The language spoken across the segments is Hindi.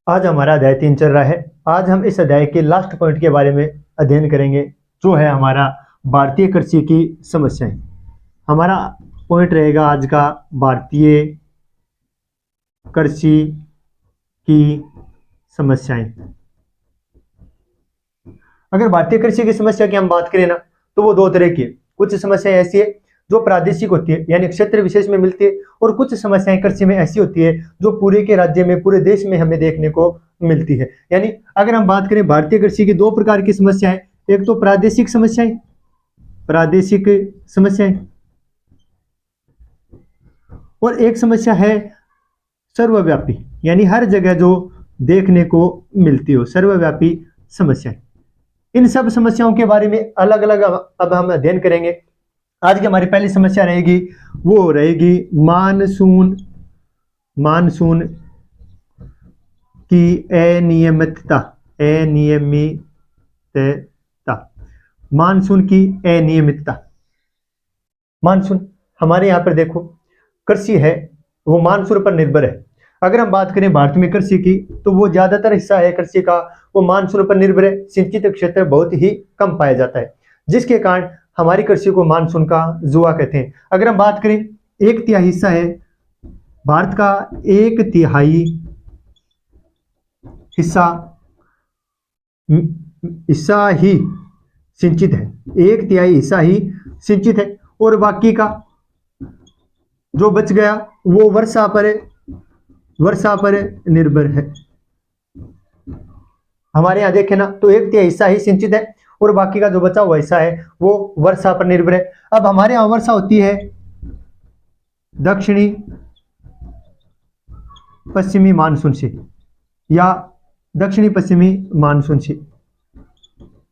आज हमारा अध्याय 3 चल रहा है। आज हम इस अध्याय के लास्ट पॉइंट के बारे में अध्ययन करेंगे, जो है हमारा भारतीय कृषि की समस्याएं। हमारा पॉइंट रहेगा आज का भारतीय कृषि की समस्याएं। अगर भारतीय कृषि की समस्या की हम बात करें ना, तो वो दो तरह की है। कुछ समस्याएं ऐसी है जो प्रादेशिक होती है, यानी क्षेत्र विशेष में मिलती है, और कुछ समस्याएं कृषि में ऐसी होती है जो पूरे के राज्य में, पूरे देश में हमें देखने को मिलती है। यानी अगर हम बात करें भारतीय कृषि की दो प्रकार की समस्याएं, एक तो प्रादेशिक समस्याएं, प्रादेशिक समस्याएं, और एक समस्या है सर्वव्यापी, यानी हर जगह जो देखने को मिलती हो, सर्वव्यापी समस्याएं। इन सब समस्याओं के बारे में अलग अलग अब हम अध्ययन करेंगे। आज की हमारी पहली समस्या रहेगी, वो रहेगी मानसून की अनियमितता। मानसून की अनियमितता। मानसून हमारे यहाँ पर देखो, कृषि है वो मानसून पर निर्भर है। अगर हम बात करें भारत में कृषि की, तो वो ज्यादातर हिस्सा है कृषि का वो मानसून पर निर्भर है। सिंचित क्षेत्र बहुत ही कम पाया जाता है, जिसके कारण हमारी कृषि को मानसून का जुआ कहते हैं। अगर हम बात करें, 1/3 हिस्सा है भारत का, 1/3 हिस्सा ही सिंचित है, 1/3 हिस्सा ही सिंचित है, और बाकी का जो बच गया वो वर्षा पर निर्भर है। हमारे यहाँ देखें ना, तो 1/3 हिस्सा ही सिंचित है और बाकी का जो बचा हुआ हिस्सा है वो वर्षा पर निर्भर है। अब हमारे यहाँ वर्षा होती है दक्षिणी पश्चिमी मानसून से, या दक्षिणी पश्चिमी मानसून से,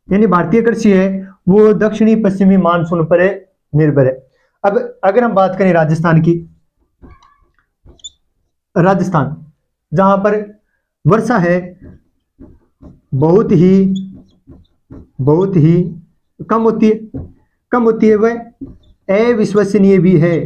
यानी भारतीय कृषि है वो दक्षिणी पश्चिमी मानसून पर निर्भर है। अब अगर हम बात करें राजस्थान की, राजस्थान जहां पर वर्षा है बहुत ही कम होती है, वह अविश्वसनीय भी है,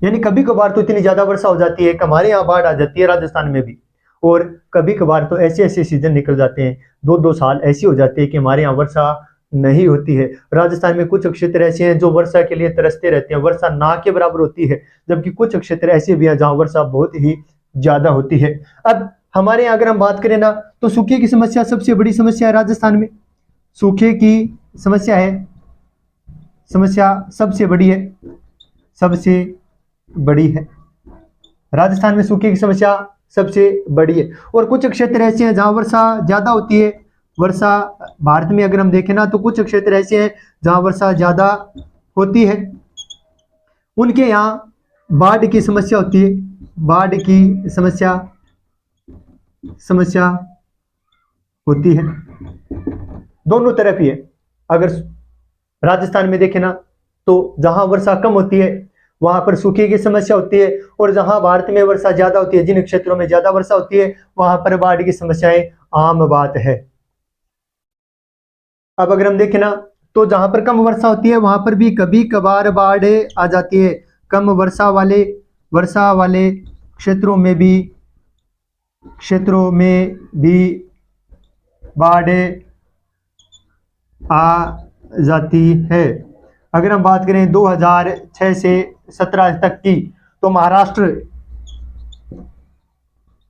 यानी कभी कभार तो इतनी ज्यादा वर्षा हो जाती है कि हमारे यहाँ बाढ़ आ जाती है राजस्थान में भी, और कभी कभार तो ऐसे सीजन निकल जाते हैं, 2-2 साल ऐसी हो जाती है कि हमारे यहाँ वर्षा नहीं होती है। राजस्थान में कुछ क्षेत्र ऐसे हैं जो वर्षा के लिए तरसते रहते हैं, वर्षा ना के बराबर होती है, जबकि कुछ क्षेत्र ऐसे भी हैं जहां वर्षा बहुत ही ज्यादा होती है। अब हमारे यहाँ अगर हम बात करें ना, तो सूखे की समस्या सबसे बड़ी समस्या है राजस्थान में। सूखे की समस्या सबसे बड़ी है राजस्थान में, सूखे की समस्या सबसे बड़ी है। और कुछ क्षेत्र ऐसे हैं जहां वर्षा ज्यादा होती है। वर्षा भारत में अगर हम देखें ना, तो कुछ क्षेत्र ऐसे हैं जहां वर्षा ज्यादा होती है, उनके यहाँ बाढ़ की समस्या होती है। बाढ़ की समस्या होती है, दोनों तरफ ही है। अगर राजस्थान में देखें ना, तो जहां वर्षा कम होती है वहां पर सूखे की समस्या होती है, और जहां भारत में वर्षा ज्यादा होती है, जिन क्षेत्रों में ज्यादा वर्षा होती है, वहां पर बाढ़ की समस्याएं आम बात है। अब अगर हम देखें ना, तो जहां पर कम वर्षा होती है वहां पर भी कभी कभार बाढ़ आ जाती है। कम वर्षा वाले क्षेत्रों में भी बाढ़ आ जाती है। अगर हम बात करें 2006 से 17 तक की, तो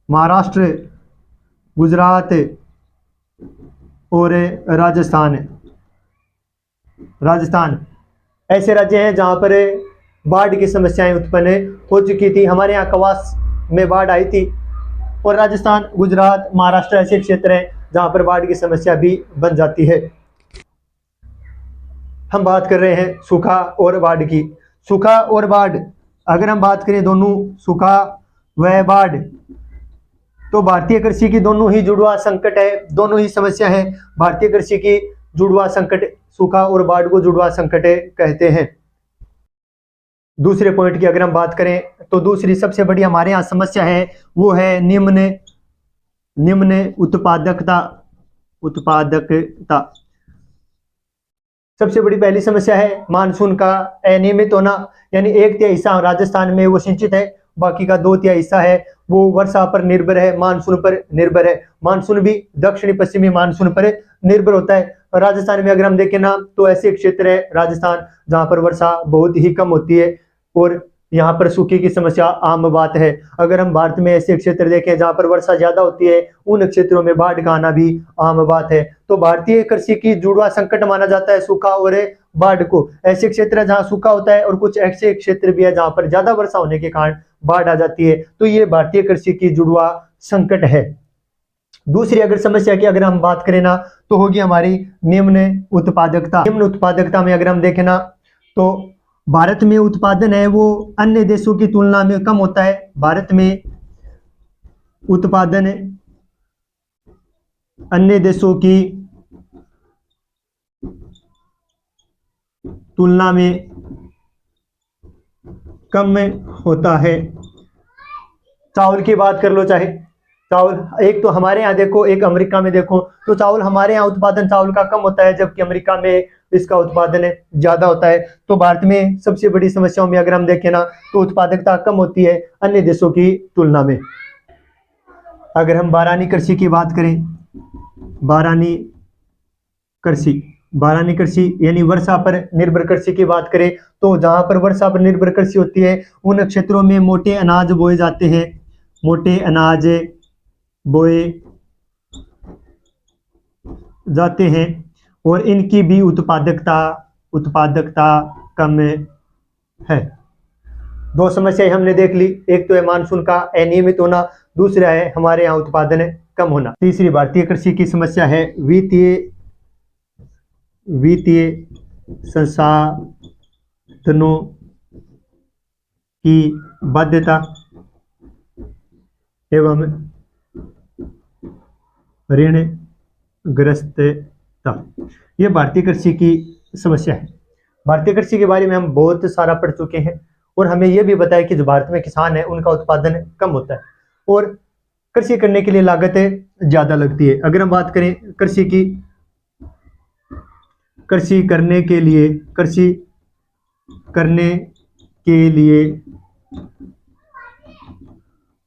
महाराष्ट्र, गुजरात और राजस्थान ऐसे राज्य हैं जहां पर बाढ़ की समस्याएं उत्पन्न हो चुकी थी। हमारे यहाँ कवास में बाढ़ आई थी, और राजस्थान, गुजरात, महाराष्ट्र ऐसे क्षेत्र हैं जहां पर बाढ़ की समस्या भी बन जाती है। हम बात कर रहे हैं सूखा और बाढ़ की। सूखा और बाढ़ अगर हम बात करें, दोनों सूखा व बाढ़, तो भारतीय कृषि की दोनों ही जुड़वा संकट है, दोनों ही समस्या है। भारतीय कृषि की जुड़वा संकट, सूखा और बाढ़ को जुड़वा संकट कहते हैं। दूसरे पॉइंट की अगर हम बात करें, तो दूसरी सबसे बड़ी हमारे यहाँ समस्या है वो है निम्न उत्पादकता। सबसे बड़ी पहली समस्या है मानसून का अनियमित होना, यानी 1/3 हिस्सा राजस्थान में वो सिंचित है, बाकी का 2/3 हिस्सा है वो वर्षा पर निर्भर है, मानसून पर निर्भर है। मानसून भी दक्षिणी पश्चिमी मानसून पर निर्भर होता है। राजस्थान में अगर हम देखें ना तो ऐसे क्षेत्र है राजस्थान जहां पर वर्षा बहुत ही कम होती है और यहाँ पर सूखे की समस्या आम बात है। अगर हम भारत में ऐसे क्षेत्र देखें जहां पर वर्षा ज्यादा होती है, उन क्षेत्रों में बाढ़ का आना भी आम बात है। तो भारतीय कृषि की जुड़वा संकट माना जाता है सूखा और बाढ़ को। ऐसे क्षेत्र है जहाँ सूखा होता है और कुछ ऐसे क्षेत्र भी है जहां पर ज्यादा वर्षा होने के कारण बाढ़ आ जाती है। तो ये भारतीय कृषि की जुड़वा संकट है। दूसरी अगर समस्या की अगर हम बात करें ना तो होगी हमारी निम्न उत्पादकता। निम्न उत्पादकता में अगर हम देखें ना तो भारत में उत्पादन है वो अन्य देशों की तुलना में कम होता है। भारत में उत्पादन अन्य देशों की तुलना में कम होता है। चावल की बात कर लो, चाहे चावल एक तो हमारे यहाँ देखो, एक अमेरिका में देखो तो चावल हमारे यहाँ उत्पादन चावल का कम होता है जबकि अमेरिका में इसका उत्पादन ज्यादा होता है। तो भारत में सबसे बड़ी समस्याओं में अगर हम देखें ना तो उत्पादकता कम होती है अन्य देशों की तुलना में। अगर हम बारानी कृषि की बात करें, बारानी कृषि यानी वर्षा पर निर्भर कृषि की बात करें तो जहां पर वर्षा पर निर्भर कृषि होती है उन क्षेत्रों में मोटे अनाज बोए जाते हैं, मोटे अनाज बोए जाते हैं और इनकी भी उत्पादकता कम है। दो समस्याएं हमने देख ली, एक तो है मानसून का अनियमित होना, दूसरा है हमारे यहाँ उत्पादन कम होना। तीसरी भारतीय कृषि की समस्या है वित्तीय संसाधनों की बाध्यता एवं ऋणग्रस्तता। यह भारतीय कृषि की समस्या है। भारतीय कृषि के बारे में हम बहुत सारा पढ़ चुके हैं और हमें यह भी पता है कि जो भारत में किसान है उनका उत्पादन कम होता है और कृषि करने के लिए लागत ज्यादा लगती है। अगर हम बात करें कृषि करने के लिए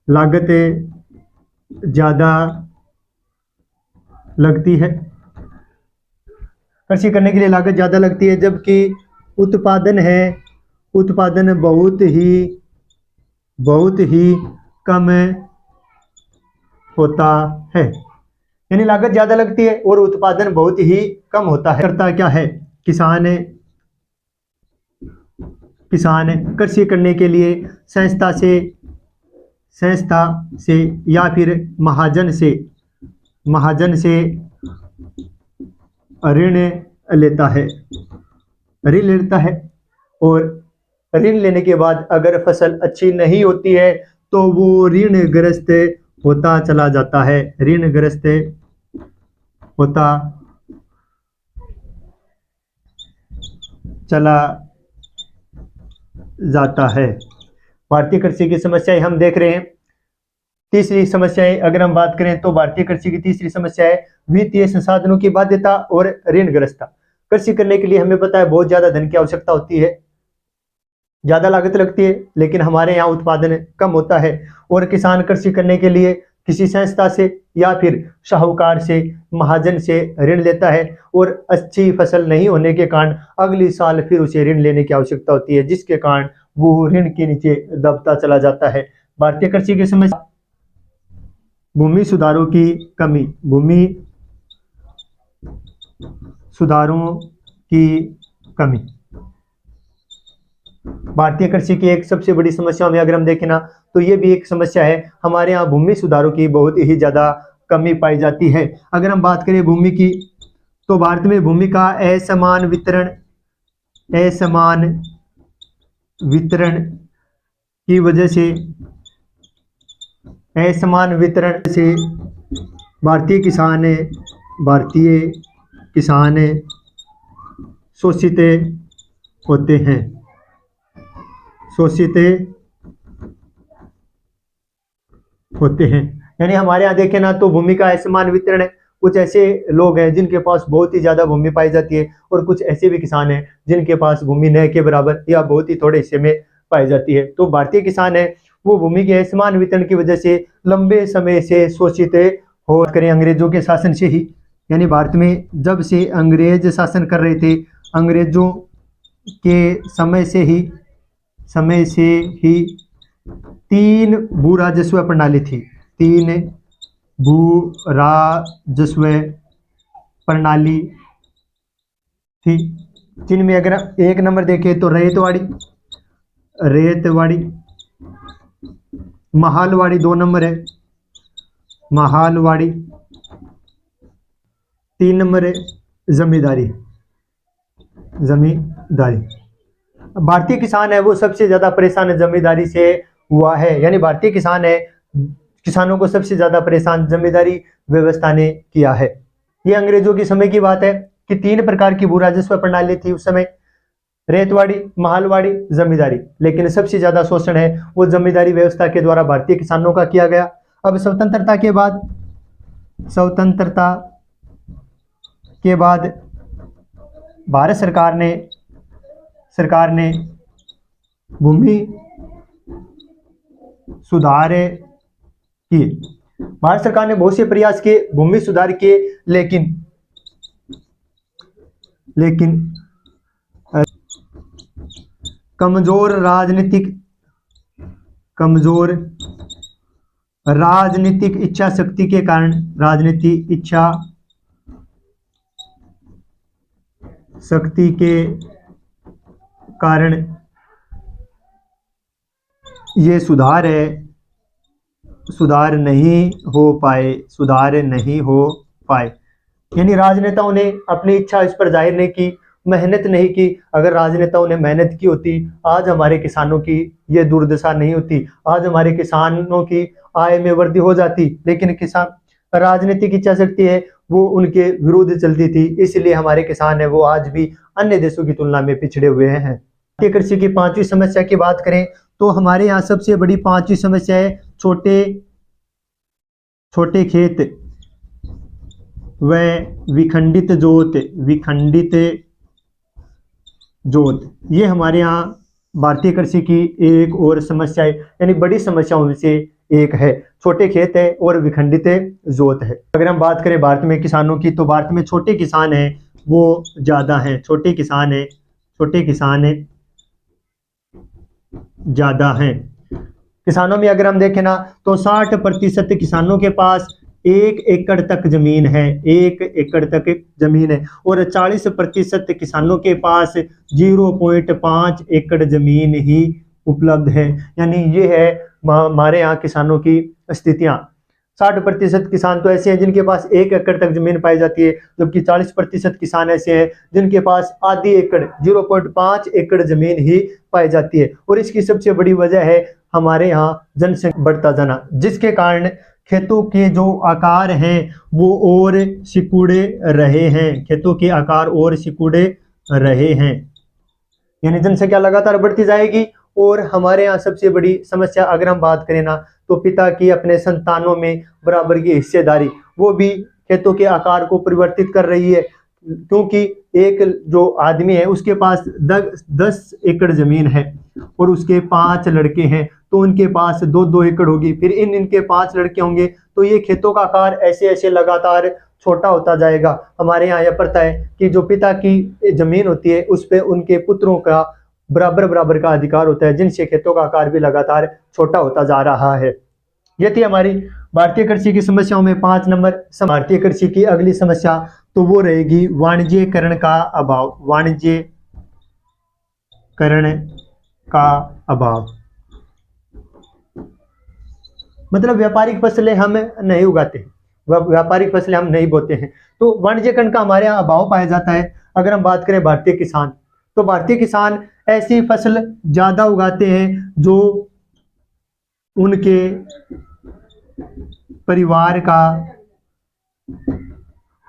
लागत ज्यादा लगती है, कृषि करने के लिए लागत ज्यादा लगती है जबकि उत्पादन बहुत ही कम होता है। यानी लागत ज्यादा लगती है और उत्पादन बहुत ही कम होता है। करता क्या है, किसान कृषि करने के लिए संस्था से या फिर महाजन से ऋण लेता है और ऋण लेने के बाद अगर फसल अच्छी नहीं होती है तो वो ऋणग्रस्त होता चला जाता है, ऋणग्रस्त होता चला जाता है। भारतीय कृषि की समस्याएं हम देख रहे हैं। तीसरी समस्याएं अगर हम बात करें तो भारतीय कृषि की तीसरी समस्या है वित्तीय संसाधनों की बाध्यता और ऋणग्रस्तता। कृषि करने के लिए हमें पता है बहुत ज्यादा धन की आवश्यकता होती है, ज्यादा लागत लगती है, लेकिन हमारे यहाँ उत्पादन कम होता है और किसान कृषि करने के लिए किसी संस्था से या फिर साहूकार से, महाजन से ऋण लेता है और अच्छी फसल नहीं होने के कारण अगली साल फिर उसे ऋण लेने की आवश्यकता होती है, जिसके कारण वो ऋण के नीचे दबता चला जाता है। भारतीय कृषि की समस्या भूमि सुधारों की कमी। भारतीय कृषि की एक सबसे बड़ी समस्या में अगर हम देखें ना तो ये भी एक समस्या है, हमारे यहाँ भूमि सुधारों की बहुत ही ज्यादा कमी पाई जाती है। अगर हम बात करें भूमि की तो भारत में भूमि का असमान वितरण की वजह से भारतीय किसान शोषित होते हैं। यानी हमारे यहाँ देखें ना तो भूमि का असमान वितरण कुछ ऐसे लोग हैं जिनके पास बहुत ही ज्यादा भूमि पाई जाती है, और कुछ ऐसे भी किसान हैं जिनके पास भूमि न के बराबर या बहुत ही थोड़े हिस्से में पाई जाती है। तो भारतीय किसान है वो भूमि के असमान वितरण की वजह से लंबे समय से शोषित हो करें अंग्रेजों के शासन से ही, यानी भारत में जब से अंग्रेज शासन कर रहे थे, अंग्रेजों के समय से ही 3 भू राजस्व प्रणाली थी। 3 भू राजस्व प्रणाली थी, जिनमें अगर एक नंबर देखें तो रेतवाड़ी, महालवाड़ी 2 नंबर है, महालवाड़ी 3 नंबर है जमींदारी। भारतीय किसान है वो सबसे ज्यादा परेशान जमींदारी से हुआ है, यानी भारतीय किसान है किसानों को सबसे ज्यादा परेशान जमींदारी व्यवस्था ने किया है। ये अंग्रेजों के समय की बात है कि 3 प्रकार की भू राजस्व प्रणाली थी उस समय, रेतवाड़ी, महालवाड़ी, जमींदारी, लेकिन सबसे ज्यादा शोषण है वो जमींदारी व्यवस्था के द्वारा भारतीय किसानों का किया गया। अब स्वतंत्रता के बाद भारत सरकार ने भूमि सुधार किए। भारत सरकार ने बहुत से प्रयास किए, भूमि सुधार किए, लेकिन कमजोर राजनीतिक इच्छा शक्ति के कारण ये सुधार नहीं हो पाए, यानी राजनेताओं ने अपनी इच्छा इस पर जाहिर नहीं की, मेहनत नहीं की। अगर राजनेताओं ने मेहनत की होती आज हमारे किसानों की ये दुर्दशा नहीं होती, आज हमारे किसानों की आय में वृद्धि हो जाती, लेकिन किसान राजनीतिक इच्छा शक्ति है वो उनके विरुद्ध चलती थी, इसलिए हमारे किसान है वो आज भी अन्य देशों की तुलना में पिछड़े हुए हैं। भारतीय कृषि की 5वीं समस्या की बात करें तो हमारे यहाँ सबसे बड़ी 5वीं समस्या है छोटे खेत व विखंडित जोत। ये हमारे यहाँ भारतीय कृषि की एक और समस्या है, यानी बड़ी समस्याओं में से एक है, छोटे खेत है और विखंडित जोत है। अगर हम बात करें भारत में किसानों की तो भारत में छोटे किसान हैं वो ज्यादा हैं, छोटे किसान ज्यादा हैं। किसानों में अगर हम देखें ना तो 60% किसानों के पास 1 एकड़ तक जमीन है, 1 एकड़ तक जमीन है, और 40% किसानों के पास 0.5 एकड़ जमीन ही उपलब्ध है। यानी ये है हमारे यहाँ किसानों की स्थितियाँ। 60% किसान तो ऐसे हैं जिनके पास 1 एकड़ तक जमीन पाई जाती है, जबकि 40% किसान ऐसे हैं जिनके पास आधी एकड़ 0.5 एकड़ जमीन ही पाई जाती है। और इसकी सबसे बड़ी वजह है हमारे यहाँ जनसंख्या बढ़ता जाना, जिसके कारण खेतों के जो आकार हैं वो और सिकुड़े रहे हैं, यानी जनसंख्या लगातार बढ़ती जाएगी। और हमारे यहाँ सबसे बड़ी समस्या अगर हम बात करें ना तो पिता की अपने संतानों में बराबर की हिस्सेदारी वो भी खेतों के आकार को परिवर्तित कर रही है, क्योंकि एक जो आदमी है उसके पास 10 एकड़ जमीन है और उसके 5 लड़के हैं तो उनके पास 2-2 एकड़ होगी, फिर इनके 5 लड़के होंगे तो ये खेतों का आकार ऐसे लगातार छोटा होता जाएगा। हमारे यहाँ यह प्रथा है कि जो पिता की जमीन होती है उस पर उनके पुत्रों का बराबर का अधिकार होता है, जिनसे खेतों का आकार भी लगातार छोटा होता जा रहा है। ये थी हमारी भारतीय कृषि की समस्याओं में 5 नंबर। भारतीय कृषि की अगली समस्या तो वो रहेगी वाणिज्यीकरण का अभाव। मतलब व्यापारिक फसलें हम नहीं उगाते, व्यापारिक फसलें हम नहीं बोते हैं, तो वाणिज्यीकरण का हमारे यहाँ अभाव पाया जाता है। अगर हम बात करें भारतीय किसान तो भारतीय किसान ऐसी फसल ज्यादा उगाते हैं जो उनके परिवार का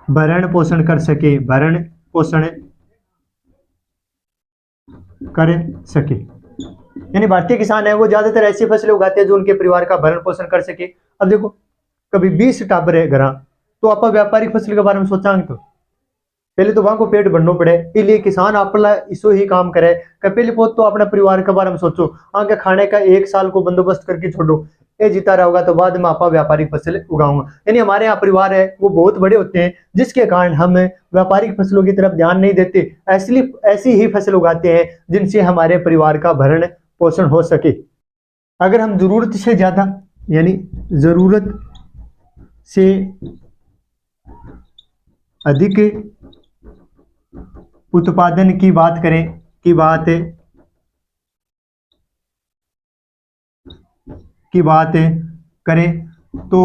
भरण पोषण कर सके। यानी भारतीय किसान है वो ज्यादातर ऐसी फसलें उगाते हैं जो उनके परिवार का भरण पोषण कर सके। अब देखो कभी 20 टाबर है घर तो आप व्यापारिक फसल के बारे में सोचांगे तो पहले तो वहां को पेट भरना पड़े, इसलिए किसान अपना इसो ही काम करे कि पहले पोत तो अपने परिवार के बारे में सोचो, आगे खाने का 1 साल को बंदोबस्त करके छोड़ो, ये जीता रहेगा तो बाद में आप व्यापारिक फसल उगाऊंगा। यानी हमारे यहाँ परिवार है वो बहुत बड़े होते हैं, जिसके कारण हम व्यापारिक फसलों की तरफ ध्यान नहीं देते, ऐसी ही फसल उगाते हैं जिनसे हमारे परिवार का भरण पोषण हो सके। अगर हम जरूरत से ज्यादा यानी जरूरत से अधिक उत्पादन की बात करें तो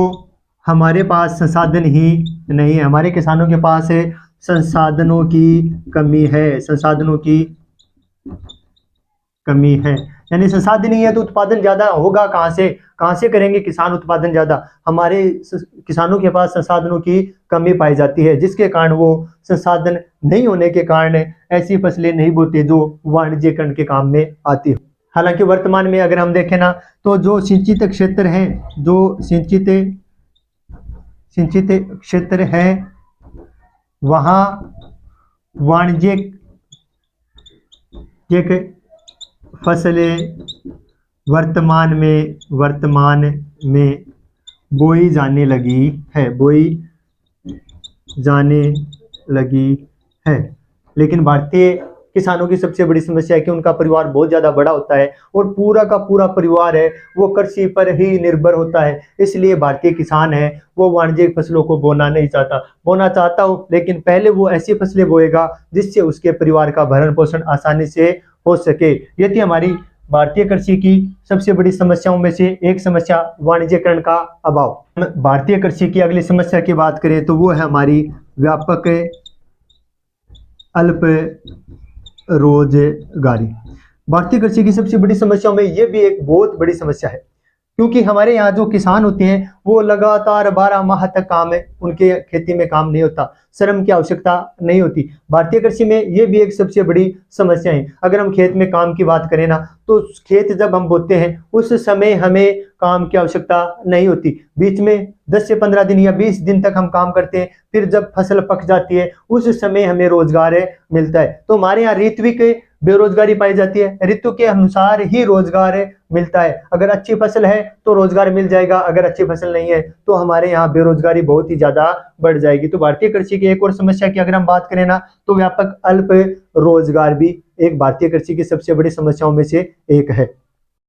हमारे पास संसाधन ही नहीं है, हमारे किसानों के पास संसाधनों की कमी है। यानी संसाधन नहीं है तो उत्पादन ज्यादा होगा कहाँ से करेंगे किसान उत्पादन ज्यादा? हमारे किसानों के पास संसाधनों की कमी पाई जाती है, जिसके कारण वो संसाधन नहीं होने के कारण ऐसी फसलें नहीं बोते जो वाणिज्यिकरण के काम में आती हो। हालांकि वर्तमान में अगर हम देखें ना तो जो सिंचित क्षेत्र है वहाँ वाणिज्यिक फसलें वर्तमान में बोई जाने लगी है। लेकिन भारतीय किसानों की सबसे बड़ी समस्या है कि उनका परिवार बहुत ज्यादा बड़ा होता है और पूरा का पूरा परिवार है वो कृषि पर ही निर्भर होता है। इसलिए भारतीय किसान है वो वाणिज्यिक फसलों को बोना चाहता हो, लेकिन पहले वो ऐसी फसलें बोएगा जिससे उसके परिवार का भरण पोषण आसानी से हो सके। ये थी हमारी भारतीय कृषि की सबसे बड़ी समस्याओं में से एक समस्या, वाणिज्यिकरण का अभाव। भारतीय कृषि की अगली समस्या की बात करें तो वो है हमारी व्यापक अल्प रोजगारी। भारतीय कृषि की सबसे बड़ी समस्याओं में ये भी एक बहुत बड़ी समस्या है, क्योंकि हमारे यहाँ जो किसान होते हैं वो लगातार 12 माह तक उनके खेती में काम नहीं होता, श्रम की आवश्यकता नहीं होती। भारतीय कृषि में ये भी एक सबसे बड़ी समस्या है। अगर हम खेत में काम की बात करें ना तो खेत जब हम बोते हैं उस समय हमें काम की आवश्यकता नहीं होती, बीच में 10 से 15 दिन या 20 दिन तक हम काम करते हैं, फिर जब फसल पक जाती है उस समय हमें रोजगार मिलता है। तो हमारे यहाँ ऋत्विक बेरोजगारी पाई जाती है, ऋतु के अनुसार ही रोजगार मिलता है। अगर अच्छी फसल है तो रोजगार मिल जाएगा, अगर अच्छी फसल नहीं है तो हमारे यहाँ बेरोजगारी बहुत ही ज्यादा बढ़ जाएगी। तो भारतीय कृषि की एक और समस्या की अगर हम बात करें ना तो व्यापक अल्प रोजगार भी एक भारतीय कृषि की सबसे बड़ी समस्याओं में से एक है।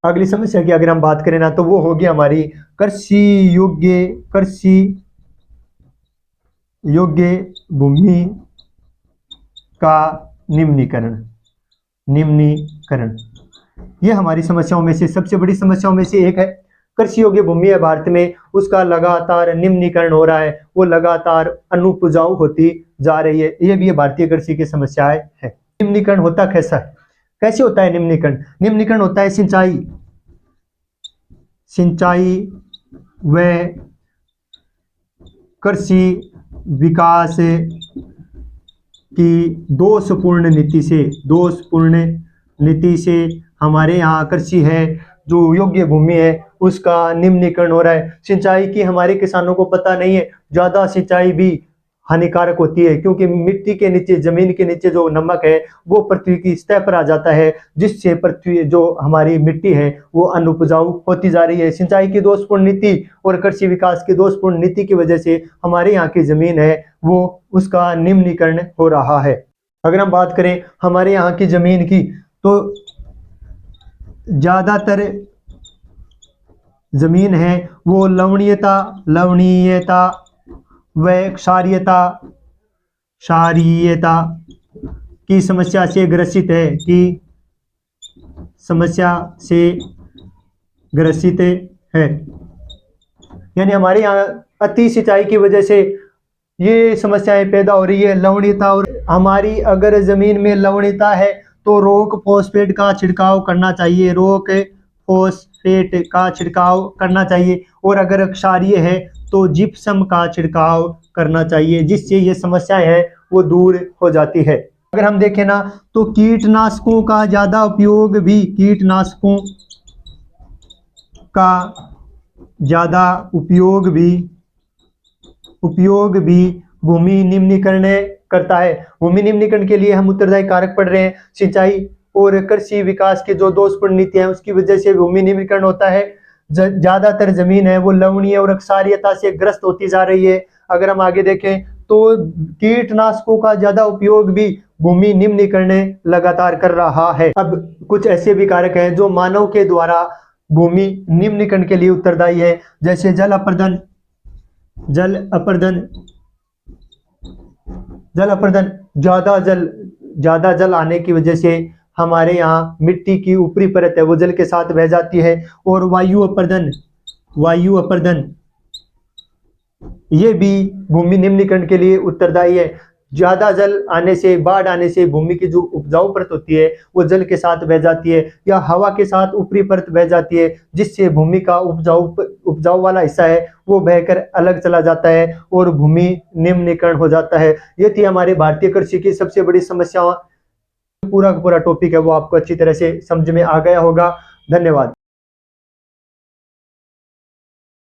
अगली समस्या की अगर हम बात करें ना तो वो होगी हमारी कृषि योग्य भूमि का निम्नीकरण। ये हमारी समस्याओं में से सबसे बड़ी समस्याओं में से एक है। कृषि योग्य भूमि है भारत में, उसका लगातार निम्नीकरण हो रहा है, वो लगातार अनुपजाऊ होती जा रही है। ये भी भारतीय कृषि की समस्याएं है। निम्नीकरण होता कैसे होता है निम्नीकरण होता है सिंचाई व कृषि विकास की दोषपूर्ण नीति से हमारे यहाँ कृषि है जो योग्य भूमि है उसका निम्नीकरण हो रहा है। सिंचाई की हमारे किसानों को पता नहीं है, ज्यादा सिंचाई भी हानिकारक होती है, क्योंकि मिट्टी के नीचे, जमीन के नीचे जो नमक है वो पृथ्वी की सतह पर आ जाता है, जिससे पृथ्वी जो हमारी मिट्टी है वो अनुपजाऊ होती जा रही है। सिंचाई की दोषपूर्ण नीति और कृषि विकास की दोषपूर्ण नीति की वजह से हमारे यहाँ की जमीन है वो उसका निम्नीकरण हो रहा है। अगर हम बात करें हमारे यहाँ की जमीन की तो ज्यादातर जमीन है वो लवणीयता व क्षारीयता की समस्या से ग्रसित है। यानी हमारे यहाँ अति सिंचाई की वजह से ये समस्याएं पैदा हो रही है, लवणीयता। और हमारी अगर जमीन में लवणीयता है तो रॉक फॉस्फेट का छिड़काव करना चाहिए, और अगर क्षारीय है तो जिप्सम का छिड़काव करना चाहिए, जिससे ये समस्याएं है वो दूर हो जाती है। अगर हम देखें ना तो कीटनाशकों का ज्यादा उपयोग भी उपयोग भी भूमि निम्नीकरण करता है। भूमि निम्नीकरण के लिए हम उत्तरदायी कारक पढ़ रहे हैं। सिंचाई और कृषि विकास की जो दोषपूर्ण नीति है उसकी वजह से भूमि निम्नीकरण होता है। ज्यादातर जमीन है वो लवणीय और क्षारीयता से ग्रस्त होती जा रही है। अगर हम आगे देखें तो कीटनाशकों का ज्यादा उपयोग भी भूमि निम्नीकरण लगातार कर रहा है। अब कुछ ऐसे भी कारक हैं जो मानव के द्वारा भूमि निम्नीकरण के लिए उत्तरदायी है, जैसे जल अपरदन, ज्यादा जल आने की वजह से हमारे यहाँ मिट्टी की ऊपरी परत है वो जल के साथ बह जाती है। और वायु अपरदन ये भी भूमि निम्नीकरण के लिए उत्तरदायी है। ज्यादा जल आने से, बाढ़ आने से भूमि की जो उपजाऊ परत होती है वो जल के साथ बह जाती है या हवा के साथ ऊपरी परत बह जाती है, जिससे भूमि का उपजाऊ वाला हिस्सा है वो बहकर अलग चला जाता है और भूमि निम्नीकरण हो जाता है। ये थी हमारे भारतीय कृषि की सबसे बड़ी समस्या। पूरा का पूरा टॉपिक है वो आपको अच्छी तरह से समझ में आ गया होगा। धन्यवाद।